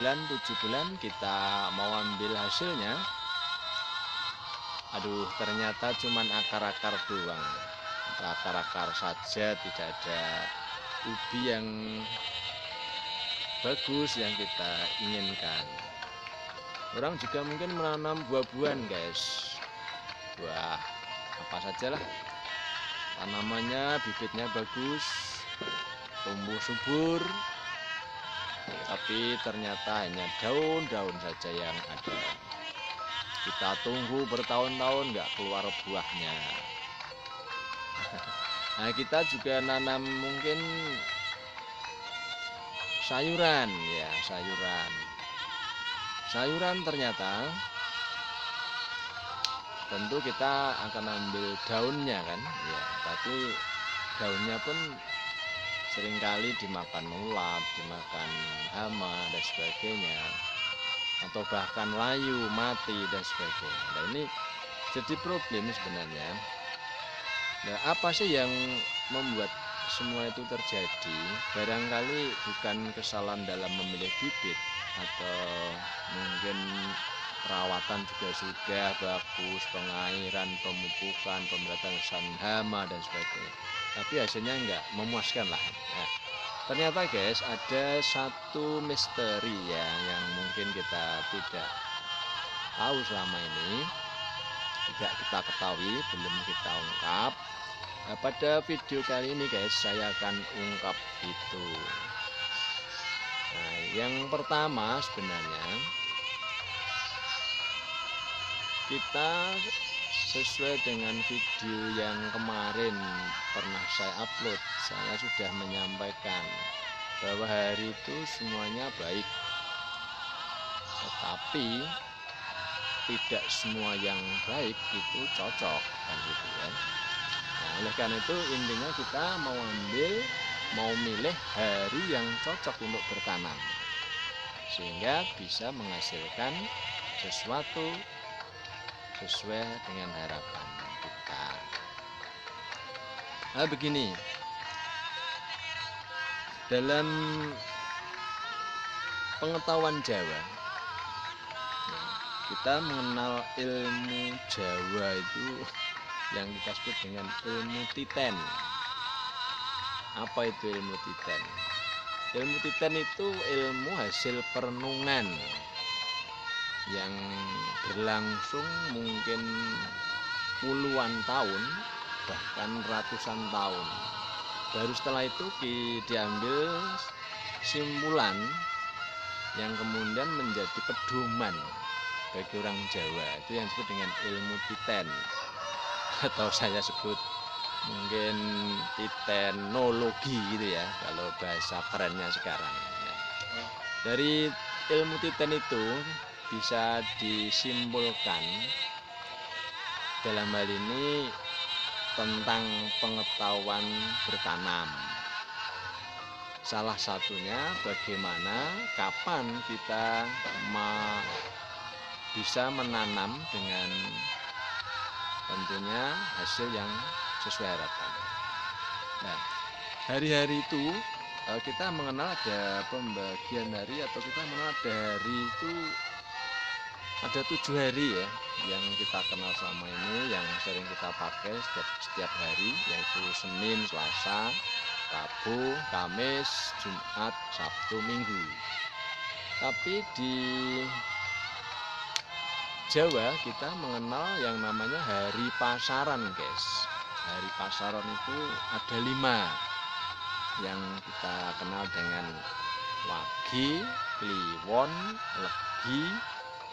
7 bulan kita mau ambil hasilnya, aduh ternyata cuman akar-akar doang, akar-akar saja, tidak ada ubi yang bagus yang kita inginkan. Orang juga mungkin menanam buah-buahan guys, buah apa saja lah, tanamannya bibitnya bagus, tumbuh subur, tapi ternyata hanya daun-daun saja yang ada. Kita tunggu bertahun-tahun nggak keluar buahnya. Nah, kita juga nanam mungkin sayuran ya, sayuran ternyata tentu kita akan ambil daunnya kan ya, tapi daunnya pun seringkali dimakan ulat, dimakan hama dan sebagainya, atau bahkan layu, mati dan sebagainya. Nah, ini jadi problem sebenarnya. Nah, apa sih yang membuat semua itu terjadi? Barangkali bukan kesalahan dalam memilih bibit, atau mungkin perawatan juga sudah bagus, pengairan, pemupukan, pemberantasan hama dan sebagainya, tapi hasilnya enggak memuaskan lah. Nah, ternyata guys ada satu misteri ya yang mungkin kita tidak tahu selama ini, tidak kita ketahui, belum kita ungkap. Nah, pada video kali ini guys saya akan ungkap itu. Nah, yang pertama sebenarnya kita sesuai dengan video yang kemarin pernah saya upload, saya sudah menyampaikan bahwa hari itu semuanya baik, tetapi tidak semua yang baik itu cocok kan gitu ya. Nah, oleh karena itu intinya kita mau milih hari yang cocok untuk bertanam sehingga bisa menghasilkan sesuatu sesuai dengan harapan kita. Nah, begini, dalam pengetahuan Jawa kita mengenal ilmu Jawa itu yang kita sebut dengan ilmu titen. Apa itu ilmu titen? Ilmu titen itu ilmu hasil perenungan yang berlangsung mungkin puluhan tahun, bahkan ratusan tahun. Baru setelah itu diambil simpulan yang kemudian menjadi pedoman bagi orang Jawa, itu yang disebut dengan ilmu titen, atau saya sebut mungkin titenologi gitu ya kalau bahasa kerennya sekarang. Dari ilmu titen itu bisa disimpulkan dalam hal ini tentang pengetahuan bertanam. Salah satunya bagaimana, kapan kita bisa menanam dengan tentunya hasil yang sesuai harapan. Nah, hari-hari itu kita mengenal ada pembagian hari, atau kita mengenal ada hari itu ada 7 hari ya yang kita kenal selama ini, yang sering kita pakai setiap hari, yaitu Senin, Selasa, Rabu, Kamis, Jumat, Sabtu, Minggu. Tapi di Jawa kita mengenal yang namanya hari pasaran guys. Hari pasaran itu ada 5 yang kita kenal dengan Wage, Kliwon, Legi,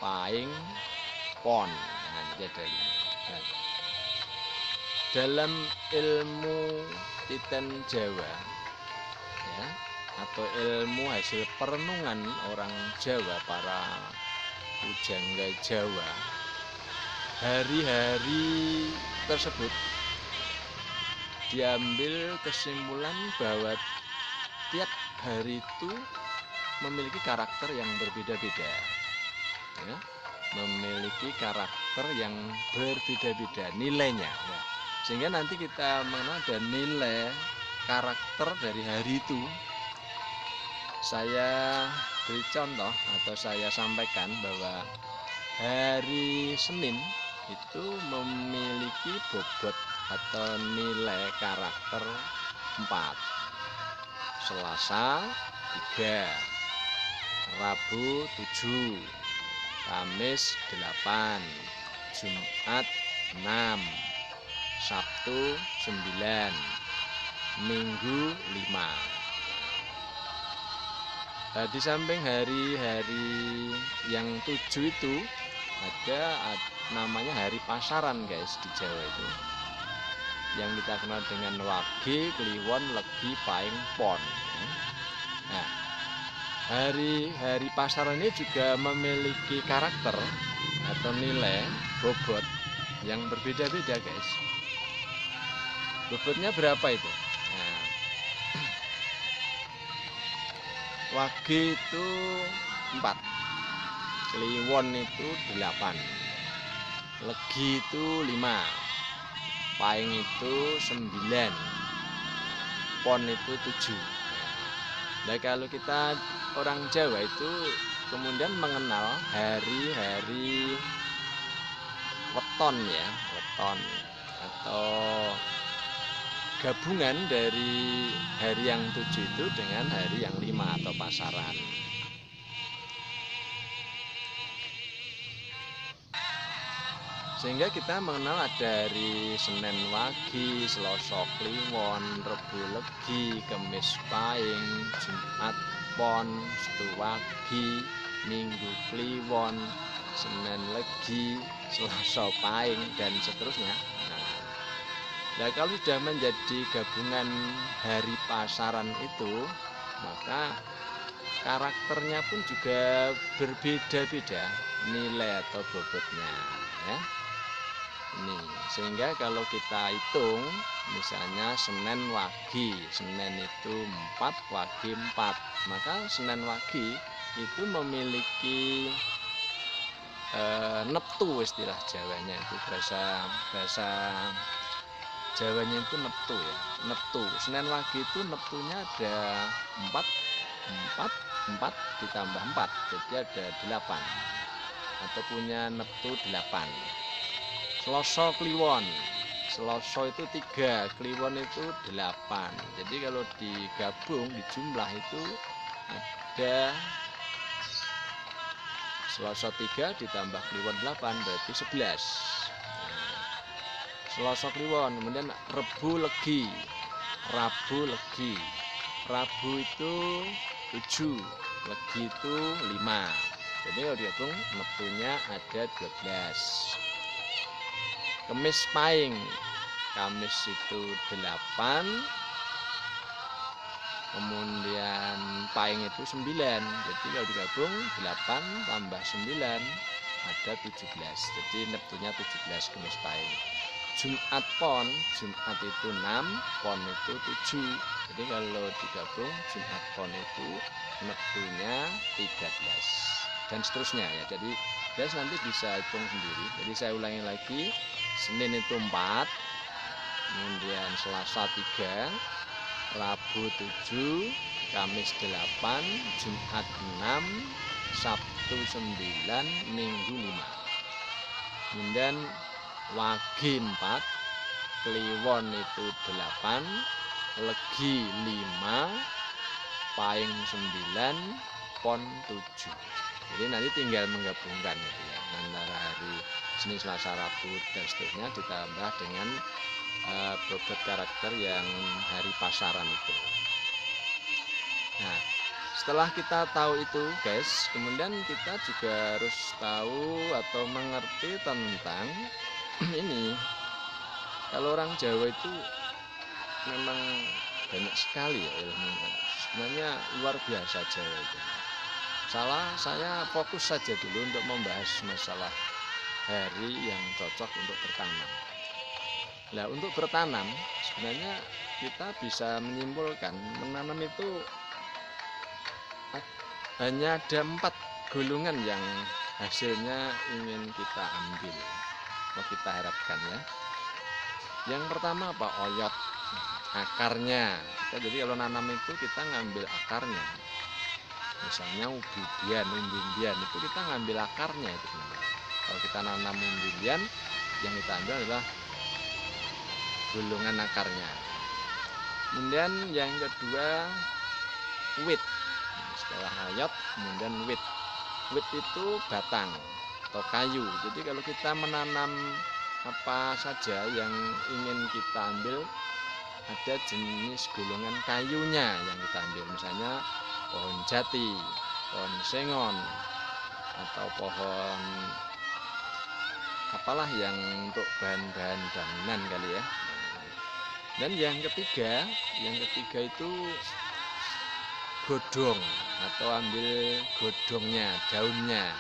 Paing, Pon. Nah, ini ada 5. Nah, dalam ilmu titen Jawa ya, atau ilmu hasil perenungan orang Jawa, para pujangga Jawa, hari-hari tersebut diambil kesimpulan bahwa tiap hari itu memiliki karakter yang berbeda-beda ya, memiliki karakter yang berbeda-beda nilainya ya. Sehingga nanti kita mengenal ada nilai karakter dari hari itu. Saya beri contoh atau saya sampaikan bahwa hari Senin itu memiliki bobot atau nilai karakter 4, Selasa 3, Rabu 7, Kamis 8, Jumat 6, Sabtu 9, Minggu 5. Nah, di samping hari-hari yang 7 itu ada namanya hari pasaran guys di Jawa itu, yang kita kenal dengan Wage, Kliwon, Legi, Pahing, Pon. Nah, hari-hari pasaran ini juga memiliki karakter atau nilai bobot yang berbeda-beda guys. Bobotnya berapa itu? Nah, Wage itu 4, Kliwon itu 8, Legi itu 5, Pahing itu 9, Pon itu 7. Nah, kalau kita orang Jawa itu kemudian mengenal hari-hari weton ya, weton atau gabungan dari hari yang 7 itu dengan hari yang 5 atau pasaran. Sehingga kita mengenal ada hari Senin Wage, Selasa Kliwon, Rebo Legi, Kamis Pahing, Jumat Pon, Setu Wage, Minggu Kliwon, Senin Legi, Selasa Pahing, dan seterusnya. Nah, kalau sudah menjadi gabungan hari pasaran itu, maka karakternya pun juga berbeda-beda nilai atau bobotnya ya. Ini sehingga kalau kita hitung misalnya Senin Wage, Senin itu 4, Wage 4, maka Senin Wage itu memiliki neptu, istilah Jawanya itu, bahasa Jawanya itu neptu ya, neptu. Senin Wage itu neptunya ada 4 ditambah 4, jadi ada 8, atau punya neptu 8. Selasa Kliwon, Selasa itu 3, Kliwon itu 8. Jadi kalau digabung di jumlah itu ada Selasa 3 ditambah Kliwon 8 berarti 11. Selasa Kliwon, kemudian Rebo Legi, Rabu Legi, Rabu itu 7, Legi itu 5. Jadi kalau digabung neptunya ada 12. Kamis Pahing, Kamis itu 8, kemudian Pahing itu 9. Jadi kalau digabung 8 tambah 9 ada 17. Jadi neptunya 17 Kamis Pahing. Jumat Pon, Jumat itu 6, Pon itu 7. Jadi kalau digabung Jumat Pon itu neptunya 13 dan seterusnya ya. Jadi guys nanti bisa hitung sendiri. Jadi saya ulangi lagi, Senin itu 4, kemudian Selasa 3, Rabu 7, Kamis 8, Jumat 6, Sabtu 9, Minggu 5. Kemudian Wage 4, Kliwon itu 8, Legi 5, Pahing 9, Pon 7. Jadi nanti tinggal menggabungkan gitu ya, antara hari Senin, Selasa, Rabu dan seterusnya ditambah dengan bobot karakter yang hari pasaran itu. Nah, setelah kita tahu itu guys, kemudian kita juga harus tahu atau mengerti tentang ini. Kalau orang Jawa itu memang banyak sekali ya ilmunya, sebenarnya luar biasa Jawa itu. Saya fokus saja dulu untuk membahas masalah hari yang cocok untuk bertanam. Nah, untuk bertanam sebenarnya kita bisa menyimpulkan menanam itu hanya ada 4 golongan yang hasilnya ingin kita ambil atau kita harapkan ya. Yang pertama apa? Oyot, akarnya. Jadi kalau nanam itu kita ngambil akarnya. Misalnya umbi-umbian itu kita ngambil akarnya itu. Kalau kita nanam umbi-umbian, yang kita ambil adalah gulungan akarnya. Kemudian yang kedua wit. Setelah oyot, kemudian wit. Wit itu batang atau kayu. Jadi kalau kita menanam apa saja yang ingin kita ambil, ada jenis golongan kayunya yang kita ambil. Misalnya pohon jati, pohon sengon, atau pohon apalah yang untuk bahan-bahan bangunan kali ya. Dan yang ketiga itu godong atau ambil godongnya, daunnya.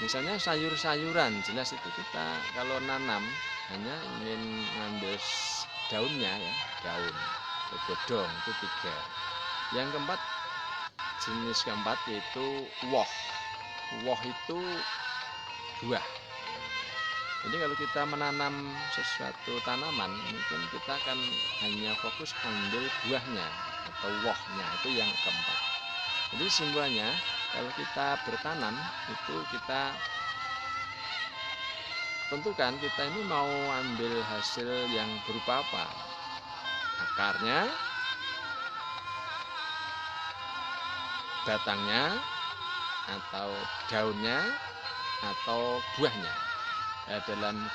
Misalnya sayur-sayuran, jelas itu kita kalau nanam hanya ingin ngambil daunnya ya, daun atau godong, itu 3. Yang keempat, jenis keempat yaitu woh. Woh itu buah. Jadi kalau kita menanam sesuatu tanaman, mungkin kita akan hanya fokus ambil buahnya atau wohnya, itu yang keempat. Jadi simbolnya kalau kita bertanam itu kita tentukan kita ini mau ambil hasil yang berupa apa. Akarnya, batangnya, atau daunnya, atau buahnya. Dalam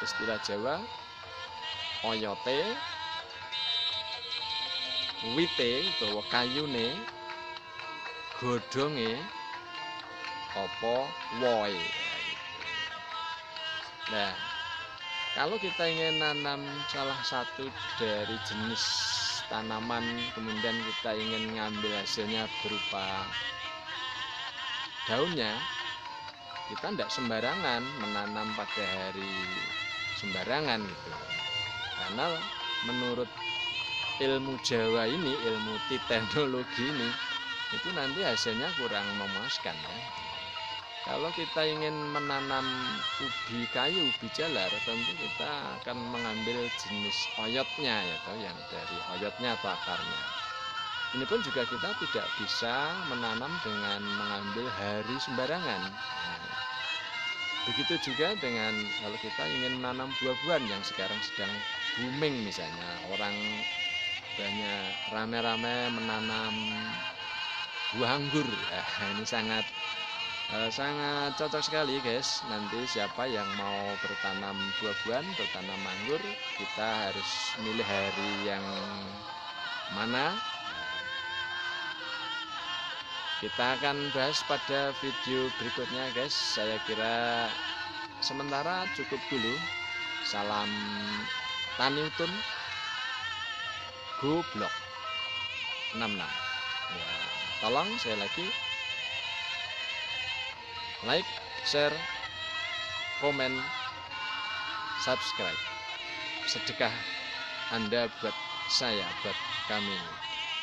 istilah Jawa, oyote, wite utawa kayune, godhonge, apa wohe. Nah, kalau kita ingin nanam salah satu dari jenis tanaman, kemudian kita ingin ngambil hasilnya berupa daunnya, kita tidak sembarangan menanam pada hari sembarangan gitu. Karena menurut ilmu Jawa ini, ilmu titenologi ini, itu nanti hasilnya kurang memuaskan ya. Kalau kita ingin menanam ubi kayu, ubi jalar, tentu kita akan mengambil jenis oyotnya ya, atau yang dari oyotnya atau akarnya. Ini pun juga kita tidak bisa menanam dengan mengambil hari sembarangan. Begitu juga dengan kalau kita ingin menanam buah-buahan yang sekarang sedang booming, misalnya orang banyak rame-rame menanam buah anggur. Ini sangat cocok sekali guys. Nanti siapa yang mau bertanam buah-buahan, bertanam anggur, kita harus milih hari yang mana. Kita akan bahas pada video berikutnya guys. Saya kira sementara cukup dulu. Salam Tani Utun, Go Blog 66 ya. Tolong saya lagi like, share, komen, subscribe. Sedekah Anda buat saya, buat kami.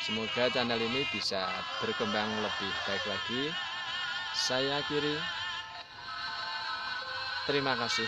Semoga channel ini bisa berkembang lebih baik lagi. Saya akhiri. Terima kasih.